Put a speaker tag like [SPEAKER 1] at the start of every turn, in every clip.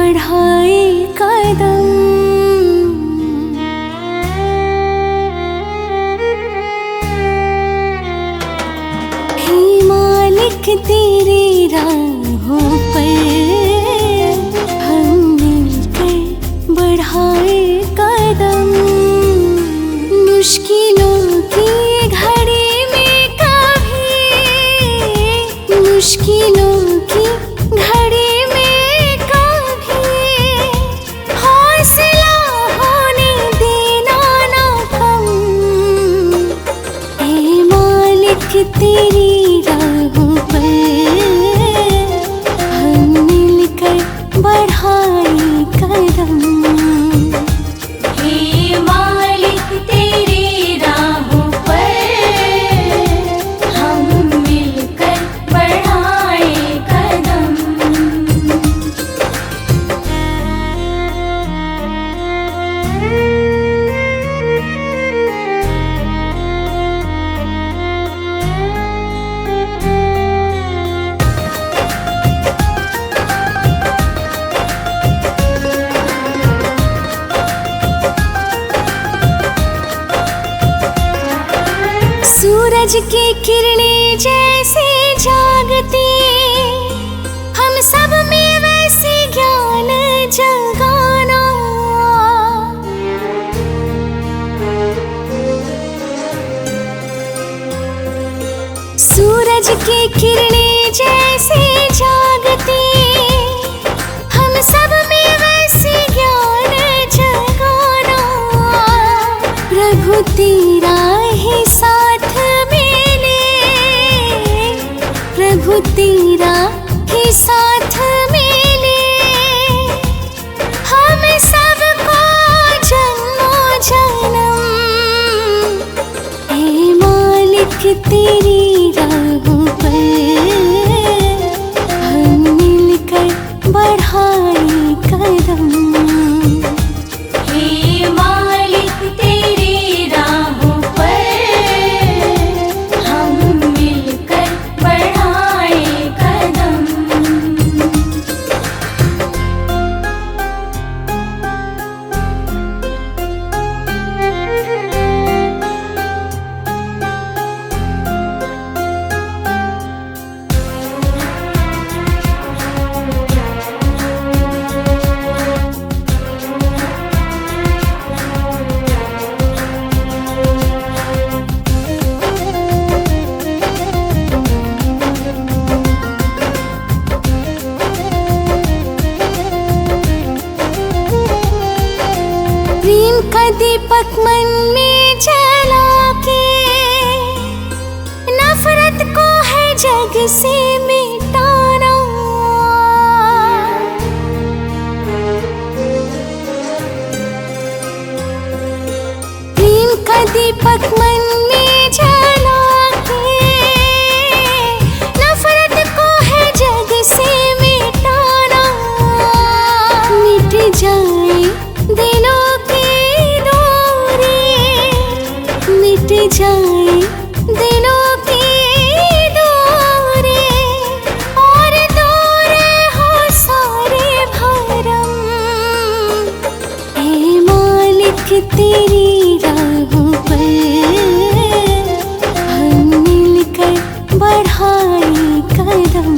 [SPEAKER 1] बढ़ाए कदम। हे मालिक तेरी राहों पर हम मिलकर बढ़ाए कदम। मुश्किलों की घड़ी में कभी, मुश्किलों की घड़ी में कभी हौसला होने देना ना कम। ए मालिक तेरी राहों पर हम मिलकर बढ़ाए कदम।
[SPEAKER 2] हे मालिक तेरी राहों पर हम मिलकर बढ़ाए कदम।
[SPEAKER 1] सूरज की किरणें जैसे जागती, हम सब में वैसे ज्ञान जगाना। सूरज की किरणें जैसे जागती, हम सब में वैसे ज्ञान जगाना। प्रभु तेरा ही साथ मिले, प्रभु तेरा ही साथ मिले, हम सबको जन्मों जन्म। हे मालिक तेरी राहों पर हम मिलकर बढ़ाए कदम।
[SPEAKER 2] हे मालिक तेरी राहों पर हम मिलकर बढ़ाए कदम।
[SPEAKER 1] प्रेम का दीपक मन में जला के नफरत को है जग से मिटाना। प्रेम का दीपक मन में जला के नफरत को है जग से मिटाना। मिट जाए दिलों की दूरी, मिट जाए दिलों की दूरी, और दूर हो सारे भरम। हे मालिक तेरी राहों पर हम मिलकर बढ़ाए कदम।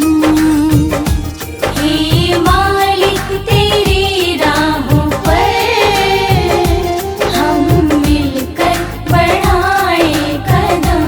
[SPEAKER 2] हे मालिक तेरी राहों पर हम मिलकर बढ़ाए कदम।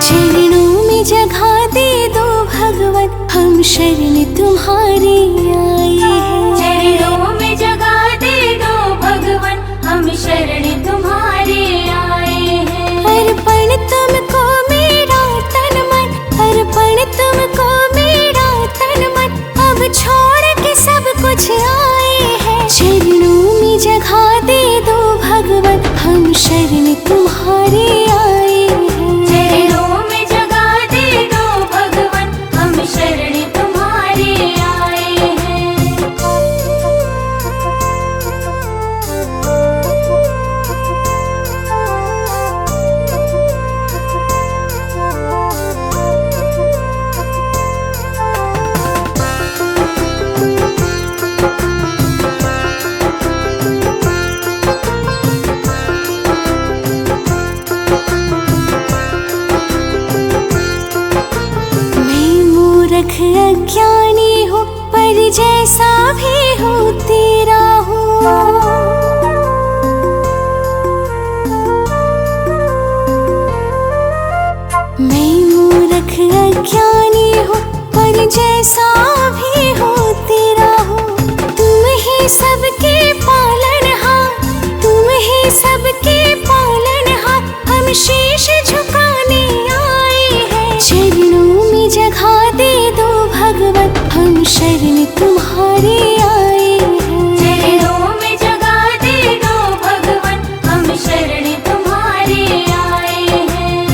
[SPEAKER 1] चरणों में जगह दे दो भगवान, हम शरण तुम्हारे आए हैं।
[SPEAKER 2] चरणों में जगह दे दो भगवान, हम शरण तुम्हारे आए हैं।
[SPEAKER 1] अर्पण तुमको मेरा तन मन, अर्पण तुमको मेरा तन मन, अब छोड़ के सब कुछ आए हैं। चरणों जगा दे दो भगवन, हम शरण तुम्हारे आए हैं।
[SPEAKER 2] चरणों में जगा दे दो भगवन, हम शरण तुम्हारे आए हैं।
[SPEAKER 1] मूर्ख अज्ञानी हो, पर जैसा भी हो तेरा हो। मैं मूर्ख अज्ञानी हो, पर जैसा भी हो तेरा हो। तुम ही सबके पालनहार, तुम ही सबके पालनहार, हम शीश झुकाने आए हैं। चरणों में जगा दे दो भगवन, हम शरण तुम्हारे आए हैं।
[SPEAKER 2] चरणों में जगा दे दो भगवन, हम शरण तुम्हारे आए हैं।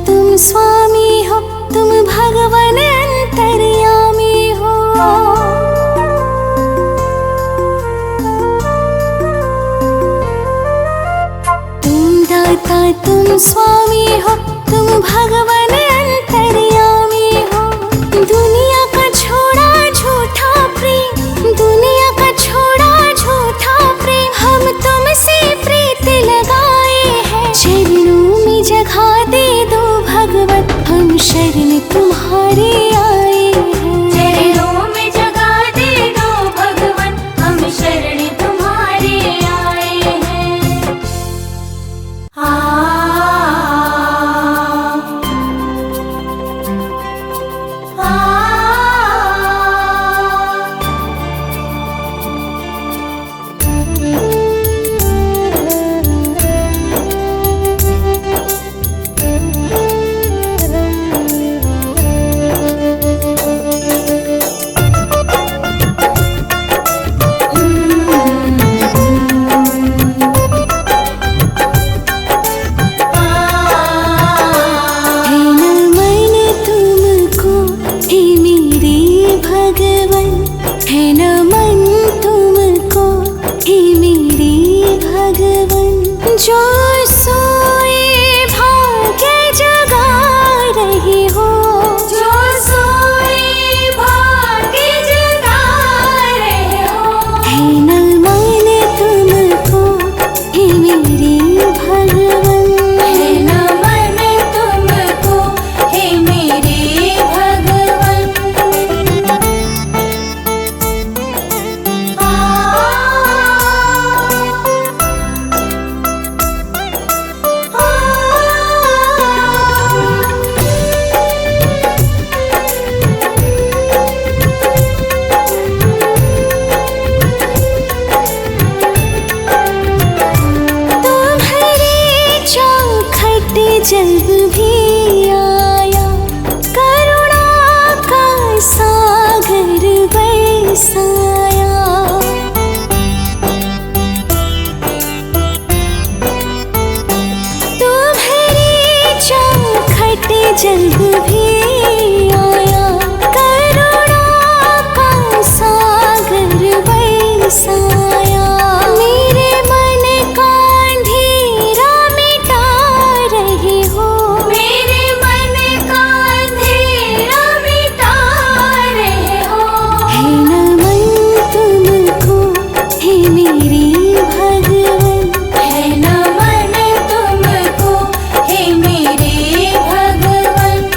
[SPEAKER 1] तुम स्वामी हो, तुम भगवन अंतर्यामी हो। तुम दाता तुम स्वामी हो, तुम भगवन अंतर्यामी हो। दुनिया का छोड़ा झूठा प्रेम, दुनिया का छोड़ा झूठा प्रेम, हम तुमसे प्रीत लगाए हैं। चरणों में जगा दे दो भगवन, हम शरण तुम्हारे आए हैं।
[SPEAKER 2] चरणों में जगा दे दो भगवन, हम शरण तुम्हारे आए हैं।
[SPEAKER 1] जो सोए भाग्य जगा रही हो,
[SPEAKER 2] जो सोए भाग्य जगा रहे हो।
[SPEAKER 1] है न मन तुमको, हे मेरे भगवन।
[SPEAKER 2] है न मन तुमको, हे मेरे भगवन।
[SPEAKER 1] जब भी आया करुणा का सागर बरसाया। तुम्हारी चौखट जब भी आया करुणा का सागर बरसाया। मेरे मन का अंधेरा मिटा रहे हो,
[SPEAKER 2] मेरे मन का अंधेरा मिटा रहे हो।
[SPEAKER 1] है न मन तुमको, हे मेरे भगवन।
[SPEAKER 2] है न मन तुमको, हे मेरे भगवन।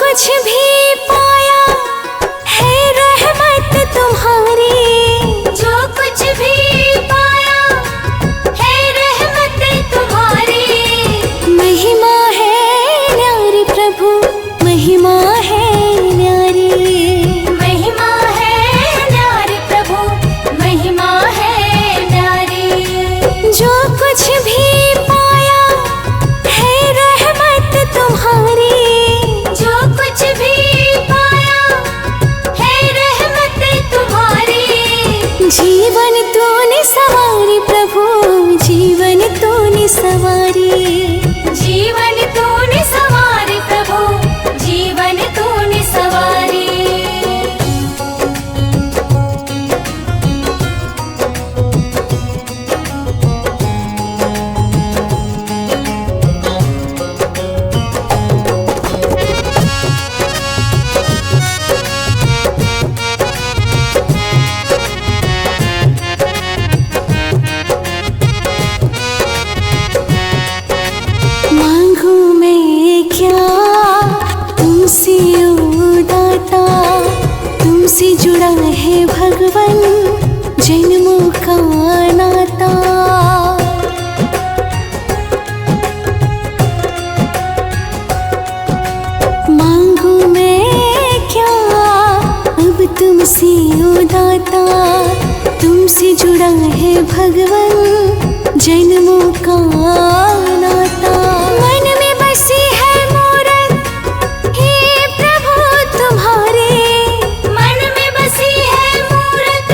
[SPEAKER 1] कुछ भी पाया है रहमत तुम्हारी,
[SPEAKER 2] जो कुछ भी पाया है रहमत तुम्हारी।
[SPEAKER 1] महिमा है न्यारी प्रभु, महिमा है न्यारी,
[SPEAKER 2] महिमा है न्यारी प्रभु, महिमा है न्यारी।
[SPEAKER 1] जो कुछ भी पाया है रहमत तुम्हारी,
[SPEAKER 2] जो कुछ भी पाया है रहमत तुम्हारी।
[SPEAKER 1] जीवन तूने सवारी प्रभु, जीवन तूने सवारी,
[SPEAKER 2] जीवन तूने सवारी प्रभु, जीवन तूने सवारी।
[SPEAKER 1] मांगू मैं क्या तुमसे ओ दाता, तुमसे जुड़ा है भगवन जन्मों का नाता। मांगू मैं क्या अब तुमसे ओ दाता, तुमसे जुड़ा है भगवन जन्मों का नाता। मन में बसी है मूरत हे प्रभु तुम्हारे,
[SPEAKER 2] मन में बसी है मूरत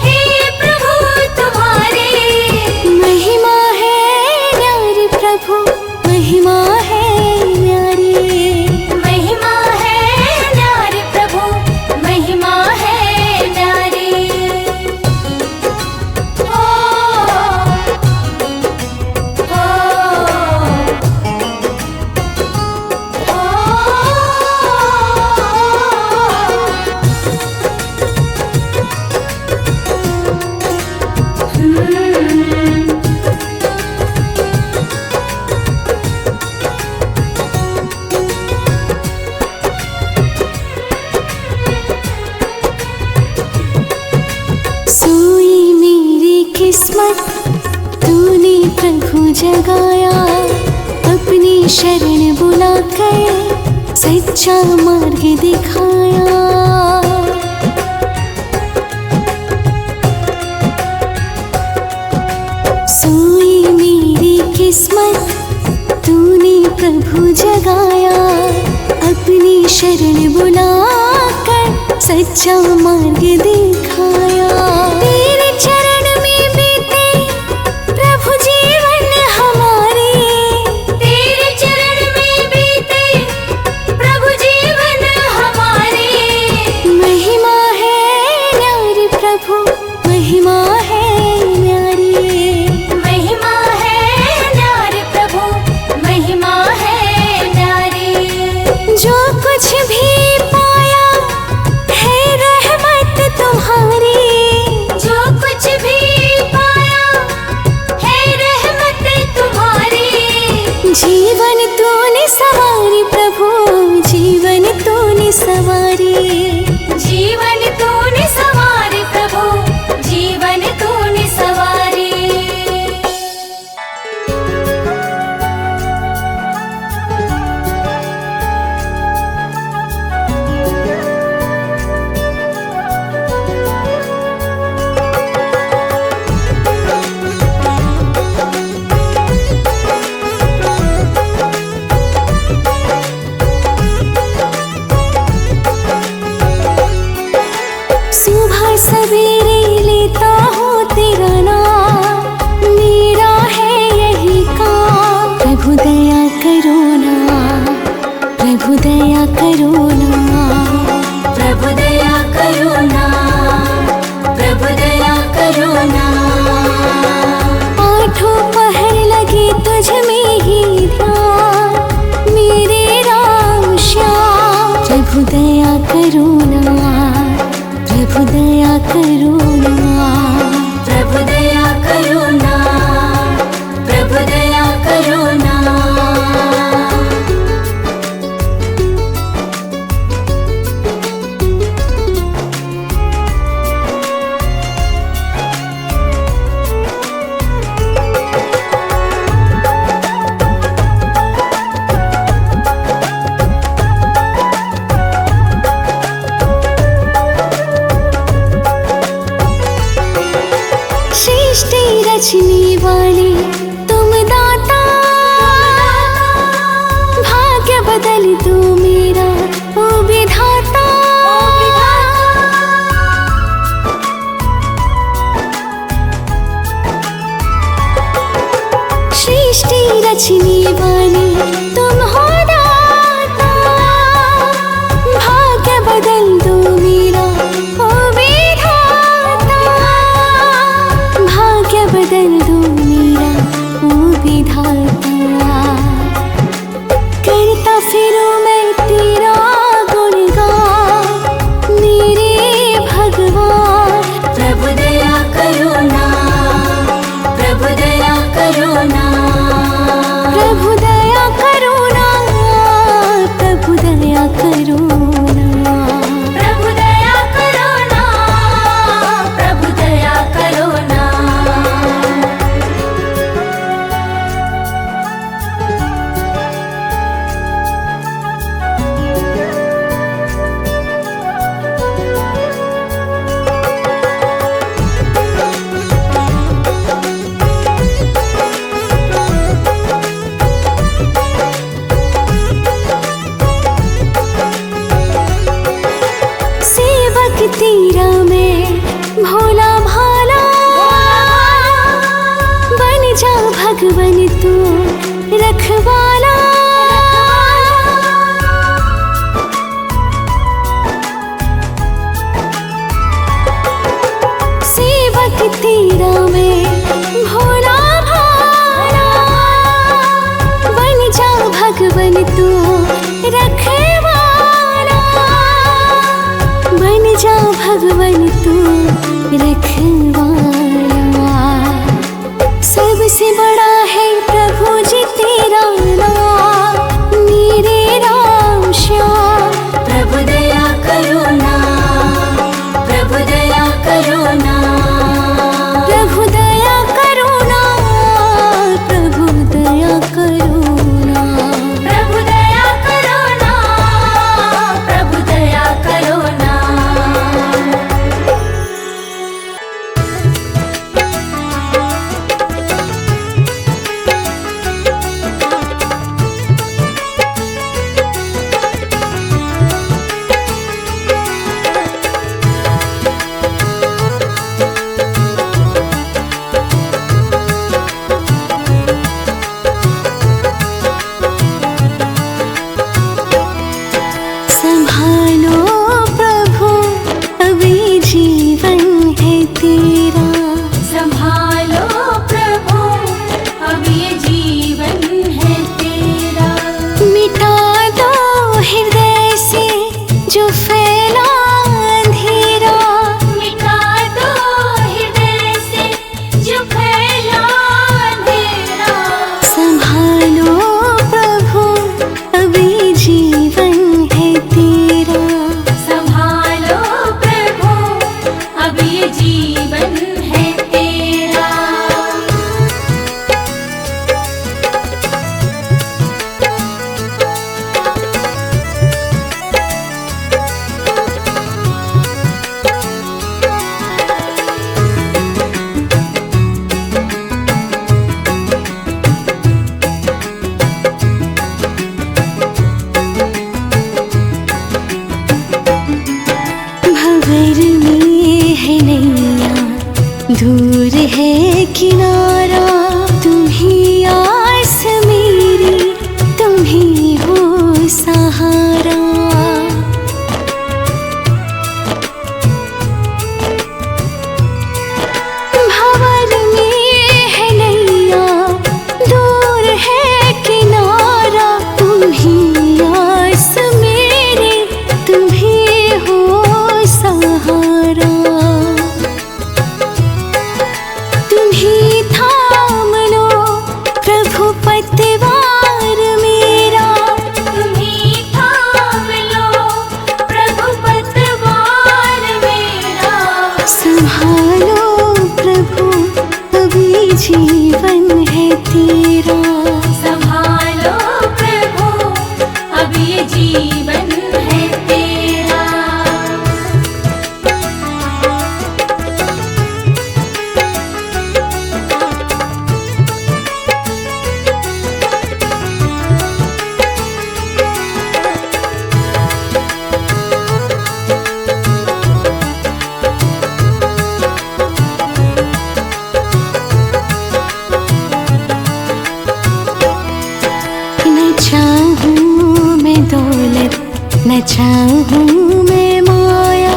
[SPEAKER 2] हे प्रभु तुम्हारे।
[SPEAKER 1] महिमा है न्यारी प्रभु, महिमा है न्यारी,
[SPEAKER 2] महिमा है न्यारी प्रभु, महिमा है न्यारी। ओ
[SPEAKER 1] सोई मेरी किस्मत तूने प्रभु जगाया, अपनी शरण बुलाकर सच्चा मार्ग दिखाया। सोई मेरी किस्मत तूने प्रभु जगाया, अपनी शरण बुलाकर सच्चा मार्ग दिखाया। तेरे चरण में बीते प्रभु जीवन हमारे,
[SPEAKER 2] तेरे चरण में बीते प्रभु जीवन हमारे।
[SPEAKER 1] महिमा है न्यारी प्रभु, महिमा है न्यारी,
[SPEAKER 2] महिमा है न्यारी प्रभु, महिमा है न्यारी।
[SPEAKER 1] जो कुछ भी पाया है रहमत तुम्हारी,
[SPEAKER 2] जो कुछ भी पाया है रहमत तुम्हारी।
[SPEAKER 1] जीवन तूने सवारी प्रभु, जीवन तूने सवारी,
[SPEAKER 2] जीवन तूने सवारी प्रभु, जीवन तूने सवारी।
[SPEAKER 1] सुबह सवेरे लेता हूँ तेरा नाम, मेरा है यही काम। प्रभु दया करो ना, प्रभु दया करो ना,
[SPEAKER 2] प्रभु दया करो ना, प्रभु दया करो ना।
[SPEAKER 1] आठों पहर लगे तुझ में ही ध्यान, मेरे राम श्याम। प्रभु दया करो ना, प्रभु दया करो ना,
[SPEAKER 2] प्रभु दया करो ना, प्रभु दया करो ना।
[SPEAKER 1] रखवाला सेवक तेरा मैं भोला भाला बन जा भगवन तू रखवाला बन जा भगवन तू रखवाला सबसे बड़ा है प्रभु जी तेरा नाम मेरे राम श्याम
[SPEAKER 2] प्रभु दया करो ना, प्रभु दया करो ना,
[SPEAKER 1] प्रभु दया करो ना प्रभु दया करो ना
[SPEAKER 2] प्रभु दया करो ना, प्रभु दया करो ना।
[SPEAKER 1] संभालो प्रभु अभी जीवन है तेरा
[SPEAKER 2] संभालो प्रभु, अब ये जीवन है तेरा।
[SPEAKER 1] मिटा दो हृदय से जो फैला अंधेरा
[SPEAKER 2] मिटा दो हृदय से जो फैला अंधेरा।
[SPEAKER 1] संभालो प्रभु अभी जीवन है तेरा
[SPEAKER 2] संभालो प्रभु, अब ये जीवन है तेरा।
[SPEAKER 1] भंवर में है नैया दूर है किनारा तुम ही आस मेरी तुम ही हो सहारा भंवर में है नैया दूर है किनारा तुम ही आस मेरी तुम ही हो सहारा तुम ही थाम लो प्रभु पतवार मेरा
[SPEAKER 2] तुम ही थाम लो प्रभु पतवार मेरा।
[SPEAKER 1] संभालो प्रभु अभी जीवन है तेरा
[SPEAKER 2] संभालो प्रभु, अब ये जीवन है तेरा।
[SPEAKER 1] न चाहूं मैं दौलत न चाहूं मैं माया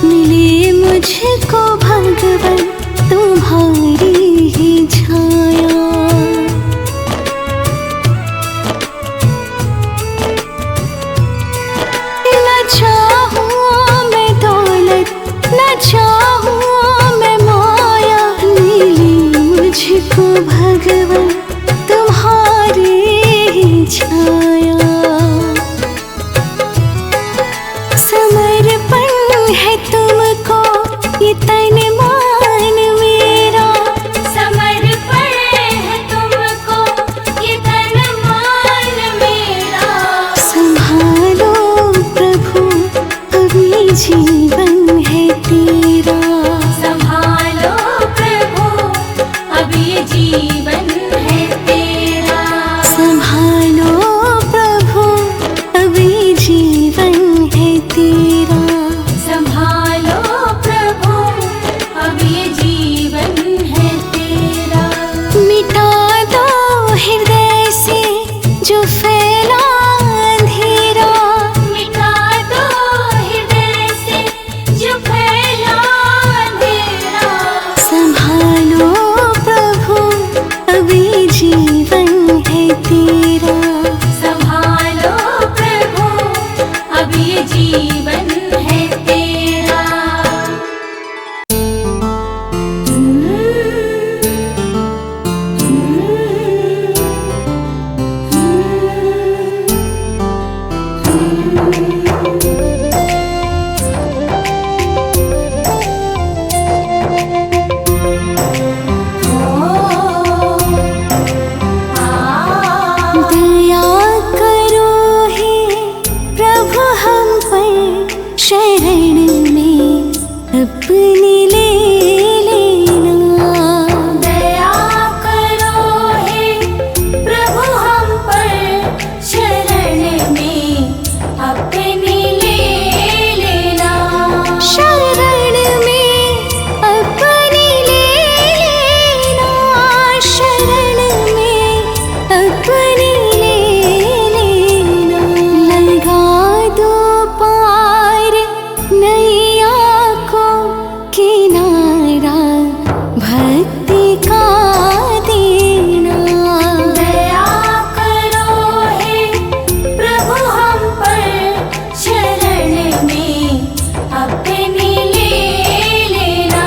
[SPEAKER 1] मिली मुझको भगवन तुम्हारी ही छाया न चाहूं मैं दौलत न चाहूं मैं माया मिली मुझको भगवन तुम्हारी ही छाया समर्पण है तुमको ये तन मान मेरा
[SPEAKER 2] समर्पण है तुमको ये तन मान मेरा।
[SPEAKER 1] संभालो प्रभु अभी जीवन है तेरा
[SPEAKER 2] संभालो प्रभु, अब ये जीवन है तेरा।
[SPEAKER 1] संभालो प्रभु अभी जीवन है तेरा
[SPEAKER 2] संभालो प्रभु, ये जीवन है तेरा।
[SPEAKER 1] दया करो हे प्रभु हम पर, शरण में अपनी ले लेना।
[SPEAKER 2] दया करो हे प्रभु हम पर, शरण में अपनी ले लेना।
[SPEAKER 1] शरण में अपनी ले लेना, शरण में अपनी ले लेना। लगा दो पार नैया को किनारा भक्ति का देना।
[SPEAKER 2] दया करो हे प्रभु हम पर, शरण में अपनी ले लेना।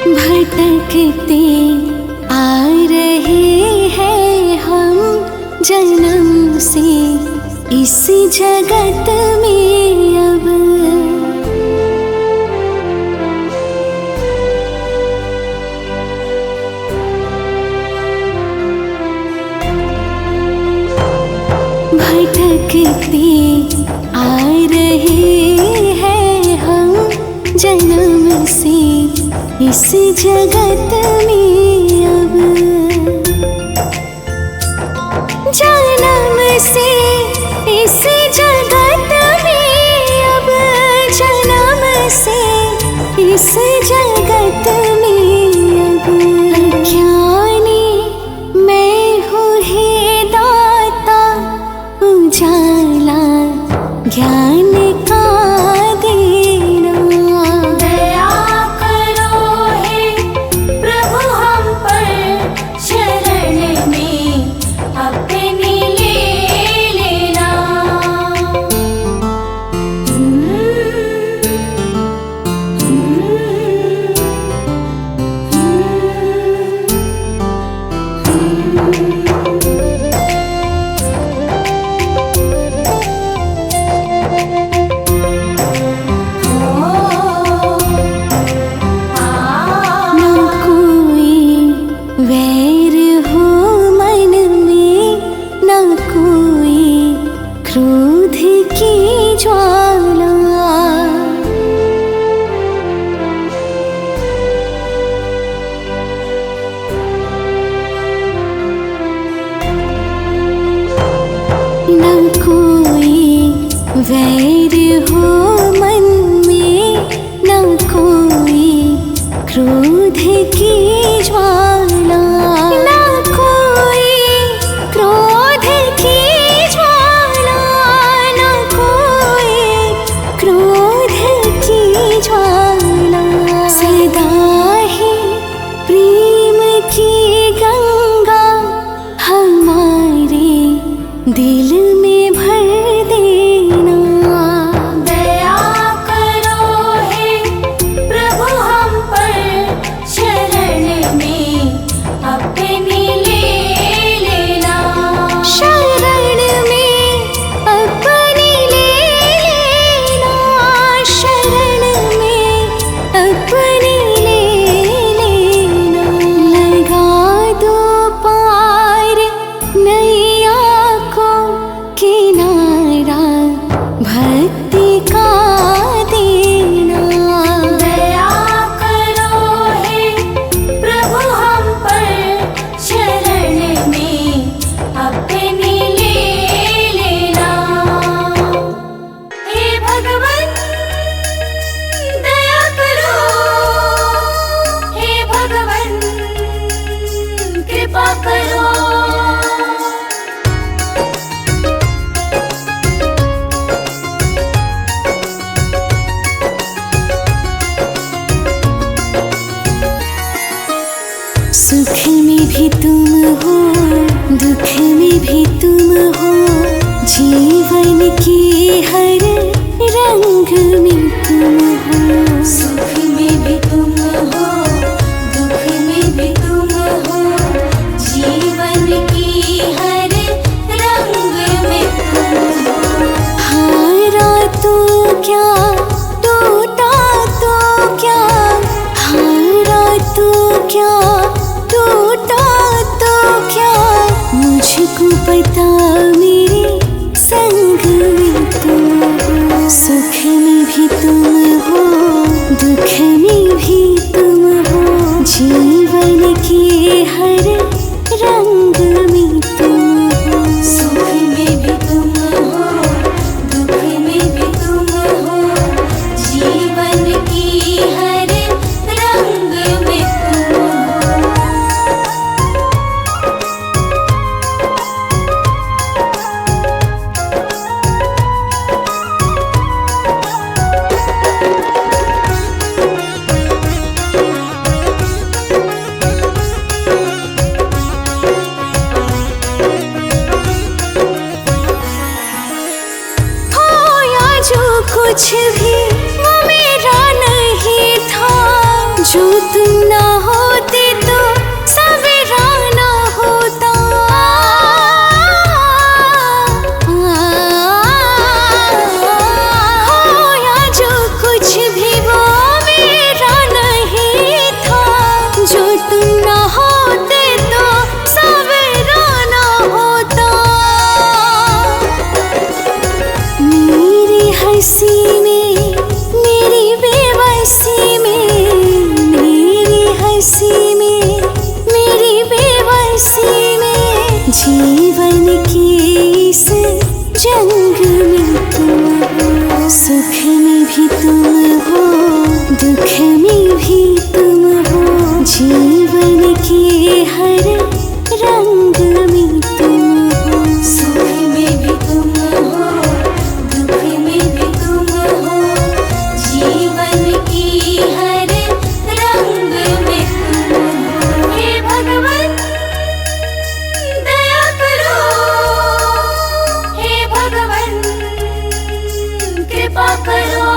[SPEAKER 1] भटकते आ रहे हैं हम जन्म से इस जगत में अब। भटकते आ रहे हैं हम जन्म से इस जगत में अब। जन्म से इस जगत में अब, जन्म से इस जगत में अब। अज्ञानी मैं हूँ हे दाता, उजाला ज्ञान का देना।
[SPEAKER 2] दया करो हे प्रभु हम पर, शरण में अपनी ले लेना।
[SPEAKER 1] न कोई वैर हो मन में, न कोई क्रोध की ज्वाला। न कोई वैर हो मन में, न कोई क्रोध की ज्वाला। न कोई क्रोध की ज्वाला, न कोई क्रोध की ज्वाला। सदा ही प्रेम की गंगा हमारे दिल में भर देना।
[SPEAKER 2] दया करो हे प्रभु हम पर, शरण
[SPEAKER 1] मुझको पता मेरे संग में तुम हो, सुख में भी तुम हो, दुख में भी तुम हो, जीवन के हर रंग में तुम हो। सुख में भी तुम हो, दुख में भी तुम हो, जीवन की हर रंग में तुम हो। कुछ भी वो मेरा नहीं था, जो तुम ना होते तो सवेरा ना होता। हो या जो कुछ भी वो मेरा नहीं था, जो तुम ना होते तो सवेरा ना होता। मेरी हंसी में, मेरी बेबसी में, मेरी हंसी में, मेरी बेबसी में, जीवन के इस जंग में तुम हो। सुख में भी तुम हो, दुख में भी तुम हो, जीवन के हर रंग में तुम हो। सुख में भी तुम हो, दुख में भी तुम हो, जीवन की हर रंग में तुम हो। हे भगवन दया करो, हे भगवन कृपा करो।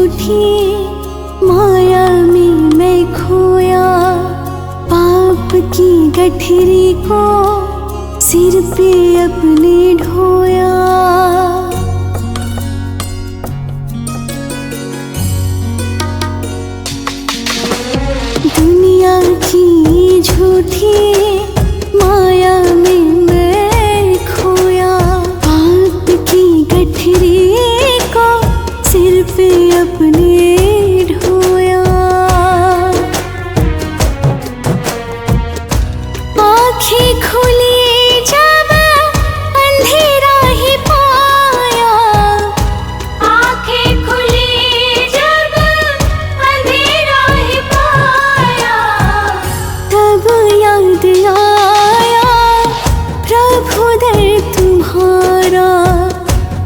[SPEAKER 1] झूठी माया में मैं खोया, पाप की गठरी को सिर पे अपने ढोया। दुनिया की झूठी माया में मैं खोया, पाप की गठरी को सिर पे अपने ढोया। आँखें खुली जब अंधेरा ही पाया,
[SPEAKER 2] आँखें खुली जब अंधेरा ही पाया,
[SPEAKER 1] तब याद आया प्रभु दर तुम्हारा।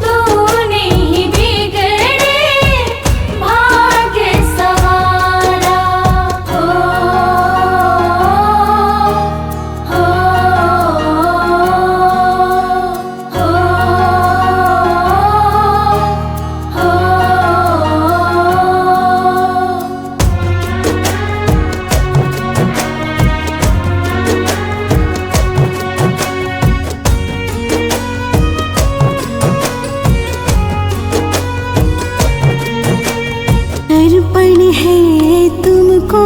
[SPEAKER 2] तूने ही बिगड़े भाग्य संवारा। हो हो
[SPEAKER 1] अर्पण है तुमको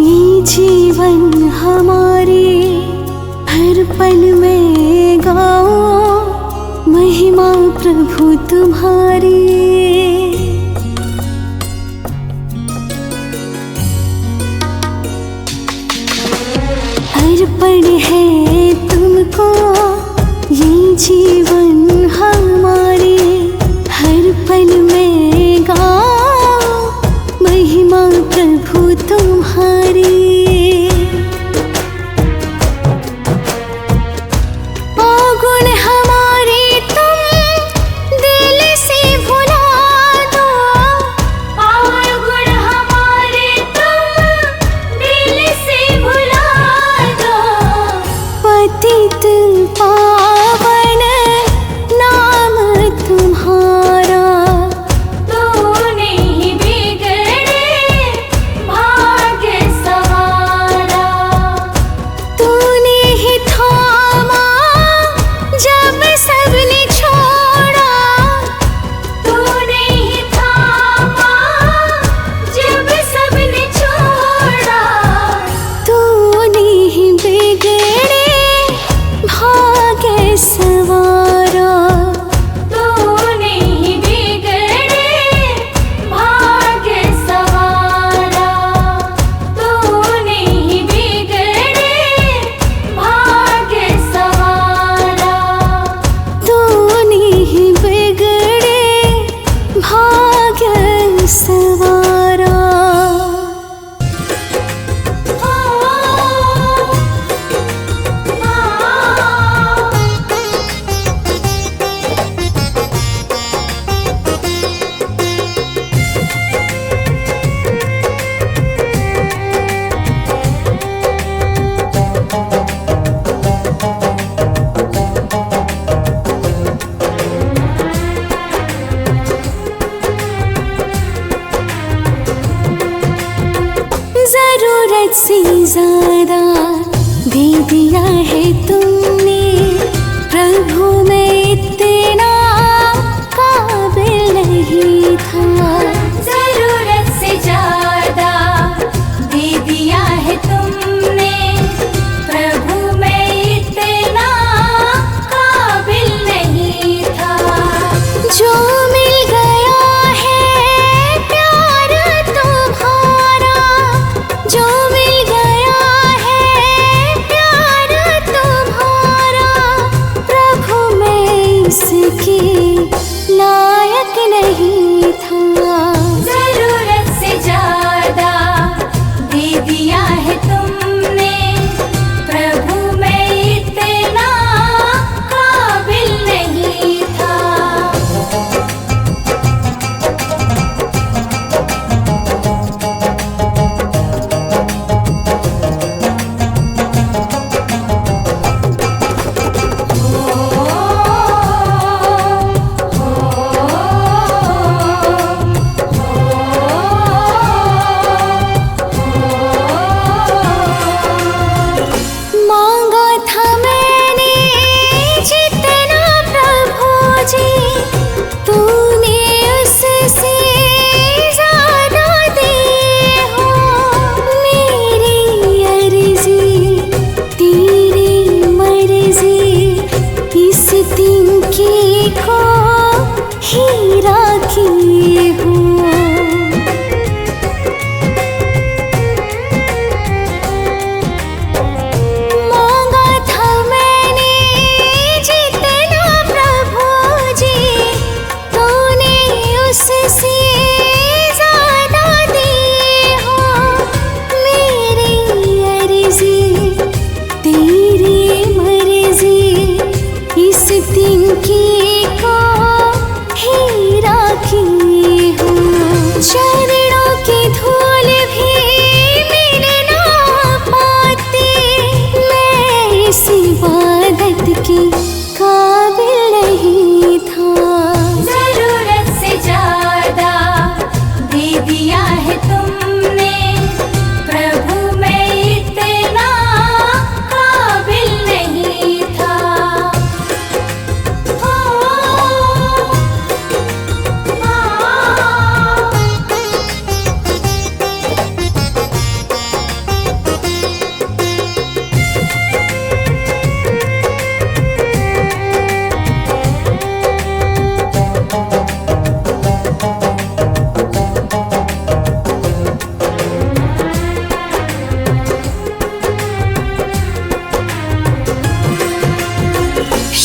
[SPEAKER 1] ये जीवन हमारे, हर पल में गाओ महिमा प्रभु तुम्हारी। अर्पण है तुमको ये जीवन हमारे, हर पल में गाओ महिमा प्रभु तुम्हारी। गुण हमारे तुम दिल से भुला दो,
[SPEAKER 2] और गुण हमारे तुम दिल से भुला दो।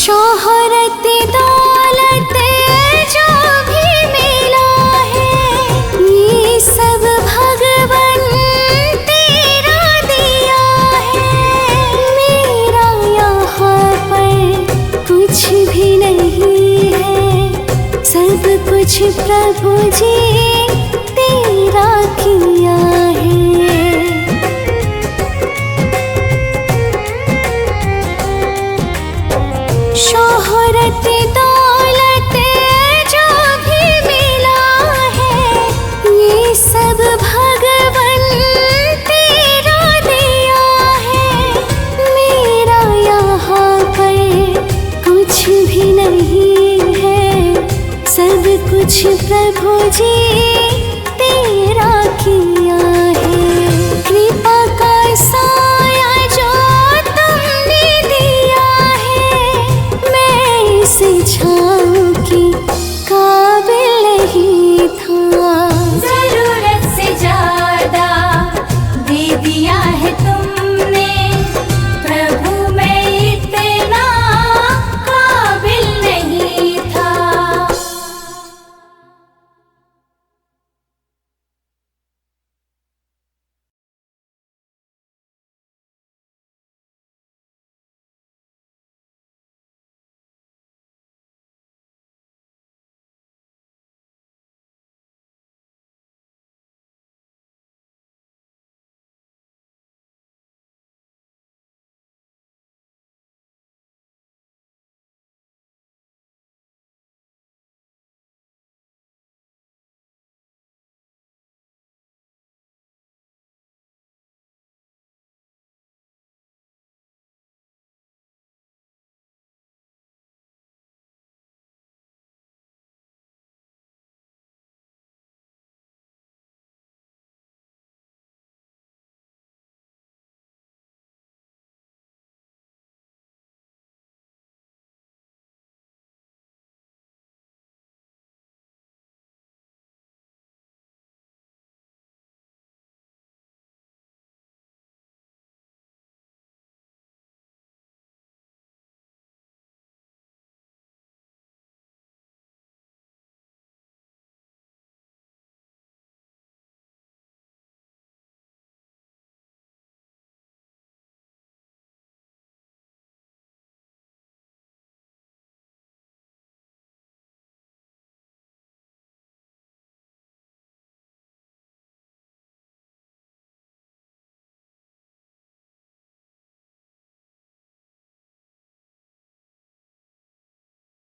[SPEAKER 1] शोहरत दौलत जो भी मिला है, ये सब भगवन तेरा दिया है। मेरा यहाँ पर कुछ भी नहीं है, सब कुछ प्रभु जी तेरा किया है। शोहरत दौलत जो भी मिला है, ये सब भगवन तेरा दिया है। मेरा यहाँ पर कुछ भी नहीं है, सब कुछ प्रभु जी